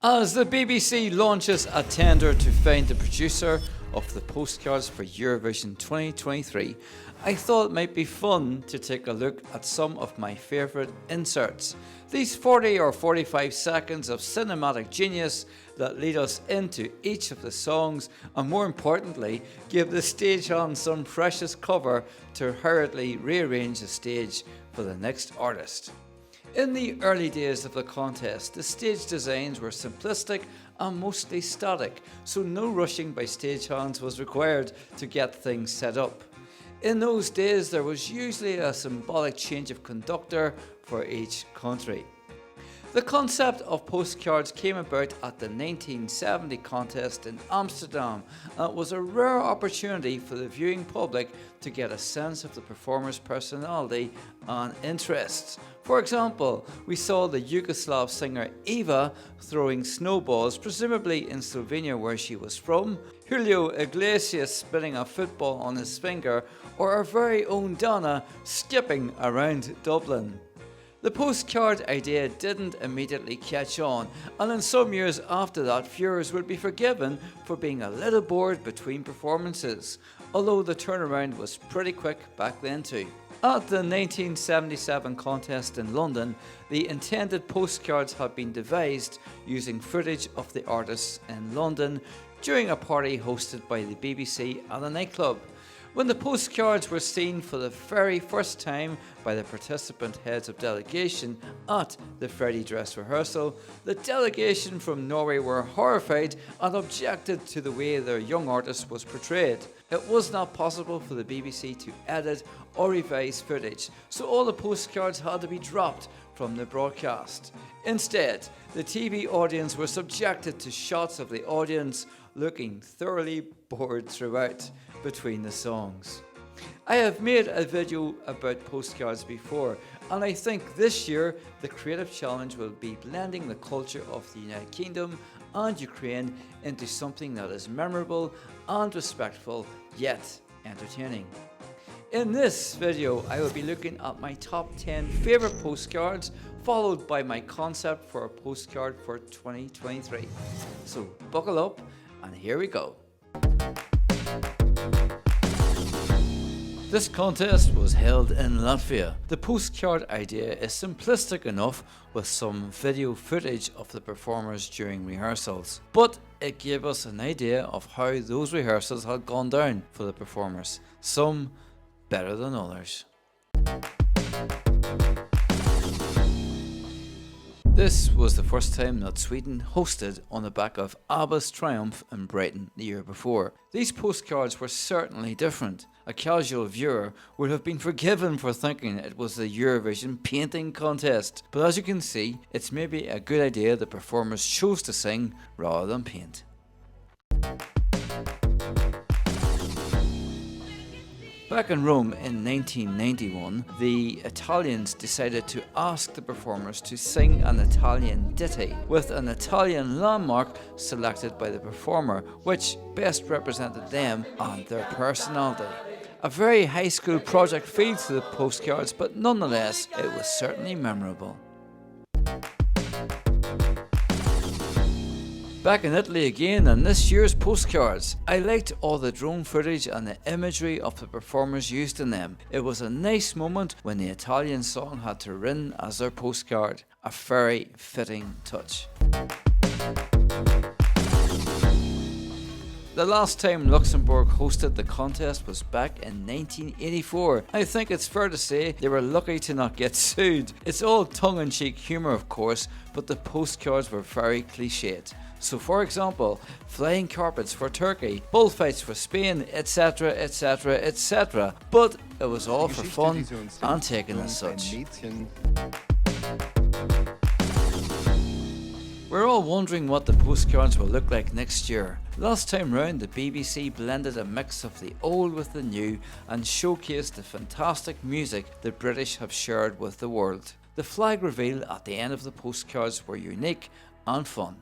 As the BBC launches a tender to find the producer of the postcards for Eurovision 2023, I thought it might be fun to take a look at some of my favourite inserts. These 40 or 45 seconds of cinematic genius that lead us into each of the songs and, more importantly, give the stagehands some precious cover to hurriedly rearrange the stage for the next artist. In the early days of the contest, the stage designs were simplistic and mostly static, so no rushing by stagehands was required to get things set up. In those days, there was usually a symbolic change of conductor for each country. The concept of postcards came about at the 1970 contest in Amsterdam, and it was a rare opportunity for the viewing public to get a sense of the performer's personality and interests. For example, we saw the Yugoslav singer Eva throwing snowballs, presumably in Slovenia where she was from, Julio Iglesias spinning a football on his finger, or our very own Donna skipping around Dublin. The postcard idea didn't immediately catch on, and in some years after that, viewers would be forgiven for being a little bored between performances, although the turnaround was pretty quick back then too. At the 1977 contest in London, the intended postcards had been devised using footage of the artists in London during a party hosted by the BBC at a nightclub. When the postcards were seen for the very first time by the participant heads of delegation at the Friday dress rehearsal, the delegation from Norway were horrified and objected to the way their young artist was portrayed. It was not possible for the BBC to edit or revise footage, so all the postcards had to be dropped from the broadcast. Instead, the TV audience were subjected to shots of the audience looking thoroughly bored throughout between the songs. I have made a video about postcards before, and I think this year the creative challenge will be blending the culture of the United Kingdom and Ukraine into something that is memorable and respectful, yet entertaining. In this video, I will be looking at my top 10 favourite postcards, followed by my concept for a postcard for 2023. So buckle up, and here we go. This contest was held in Latvia. The postcard idea is simplistic enough with some video footage of the performers during rehearsals, but it gave us an idea of how those rehearsals had gone down for the performers, some better than others. This was the first time that Sweden hosted on the back of ABBA's triumph in Brighton the year before. These postcards were certainly different. A casual viewer would have been forgiven for thinking it was the Eurovision painting contest, but as you can see, it's maybe a good idea the performers chose to sing rather than paint. Back in Rome in 1991, the Italians decided to ask the performers to sing an Italian ditty, with an Italian landmark selected by the performer, which best represented them and their personality. A very high school project feel to the postcards, but nonetheless, it was certainly memorable. Back in Italy again, and this year's postcards. I liked all the drone footage and the imagery of the performers used in them. It was a nice moment when the Italian song had Turin as their postcard. A very fitting touch. The last time Luxembourg hosted the contest was back in 1984. I think it's fair to say they were lucky to not get sued. It's all tongue-in-cheek humour, of course, but the postcards were very cliched. So for example, flying carpets for Turkey, bullfights for Spain, etc, etc, etc. But it was all for fun and taken as such. We're all wondering what the postcards will look like next year. Last time round, the BBC blended a mix of the old with the new and showcased the fantastic music the British have shared with the world. The flag reveal at the end of the postcards were unique and fun.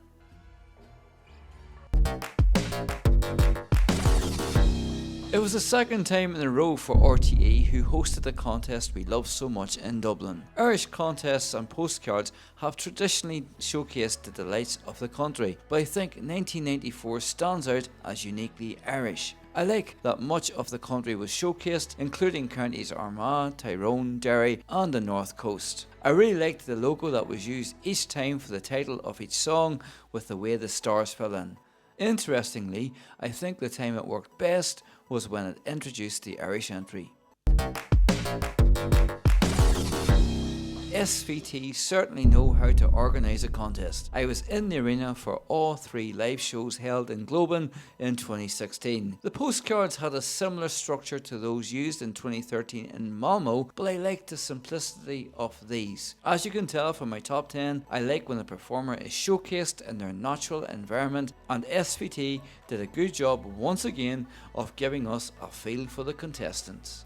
It was was the second time in a row for RTE, who hosted the contest we love so much in Dublin. Irish contests and postcards have traditionally showcased the delights of the country, but I think 1994 stands out as uniquely Irish. I like that much of the country was showcased, including counties Armagh, Tyrone, Derry and the North Coast. I really liked the logo that was used each time for the title of each song, with the way the stars fell in. Interestingly, I think the time it worked best was when it introduced the Irish entry. SVT certainly know how to organise a contest. I was in the arena for all 3 live shows held in Globin in 2016. The postcards had a similar structure to those used in 2013 in Malmo, but I liked the simplicity of these. As you can tell from my top 10, I like when a performer is showcased in their natural environment, and SVT did a good job once again of giving us a feel for the contestants.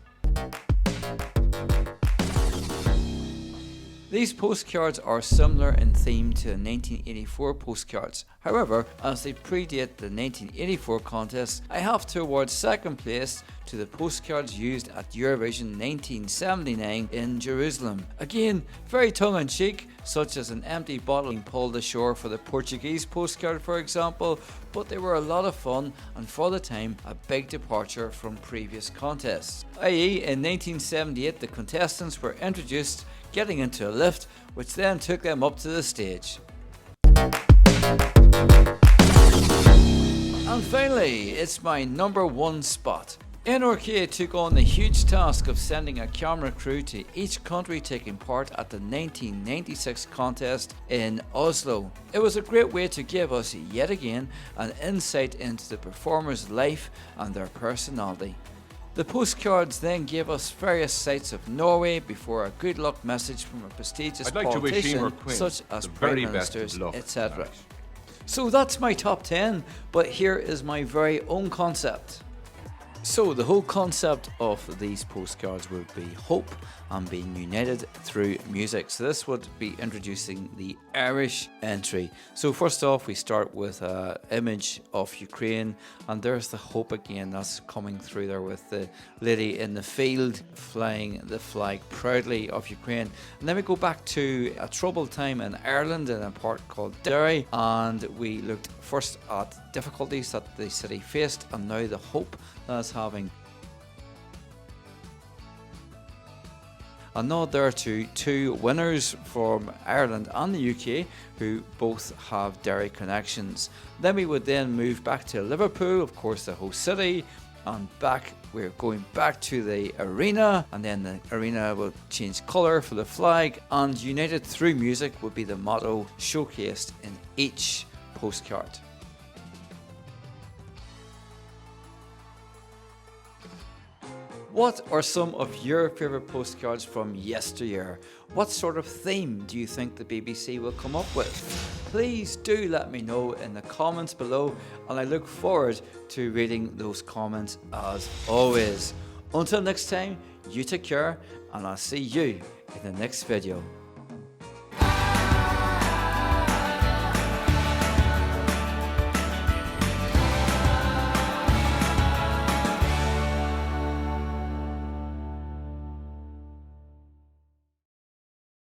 These postcards are similar in theme to the 1984 postcards. However, as they predate the 1984 contest, I have to award second place to the postcards used at Eurovision 1979 in Jerusalem. Again, very tongue-in-cheek, such as an empty bottle being pulled ashore for the Portuguese postcard, for example, but they were a lot of fun and for the time a big departure from previous contests. I.e., in 1978 the contestants were introduced getting into a lift, which then took them up to the stage. And finally, it's my number 1 spot. NRK took on the huge task of sending a camera crew to each country taking part at the 1996 contest in Oslo. It was a great way to give us, yet again, an insight into the performer's life and their personality. The postcards then gave us various sights of Norway before a good luck message from a prestigious politician such as Prime Ministers, etc. So that's my top 10, but here is my very own concept. So the whole concept of these postcards would be hope and being united through music. So this would be introducing the Irish entry. So first off, we start with an image of Ukraine, and there's the hope again that's coming through there with the lady in the field flying the flag proudly of Ukraine. And then we go back to a troubled time in Ireland in a part called Derry, and we looked first at difficulties that the city faced and now the hope that it's having. A nod there to 2 winners from Ireland and the UK who both have Derry connections. Then we would then move back to Liverpool, of course the host city, and we're going back to the arena, and then the arena will change colour for the flag, and united through music would be the motto showcased in each postcard. What are some of your favourite postcards from yesteryear? What sort of theme do you think the BBC will come up with? Please do let me know in the comments below, and I look forward to reading those comments as always. Until next time, you take care, and I'll see you in the next video.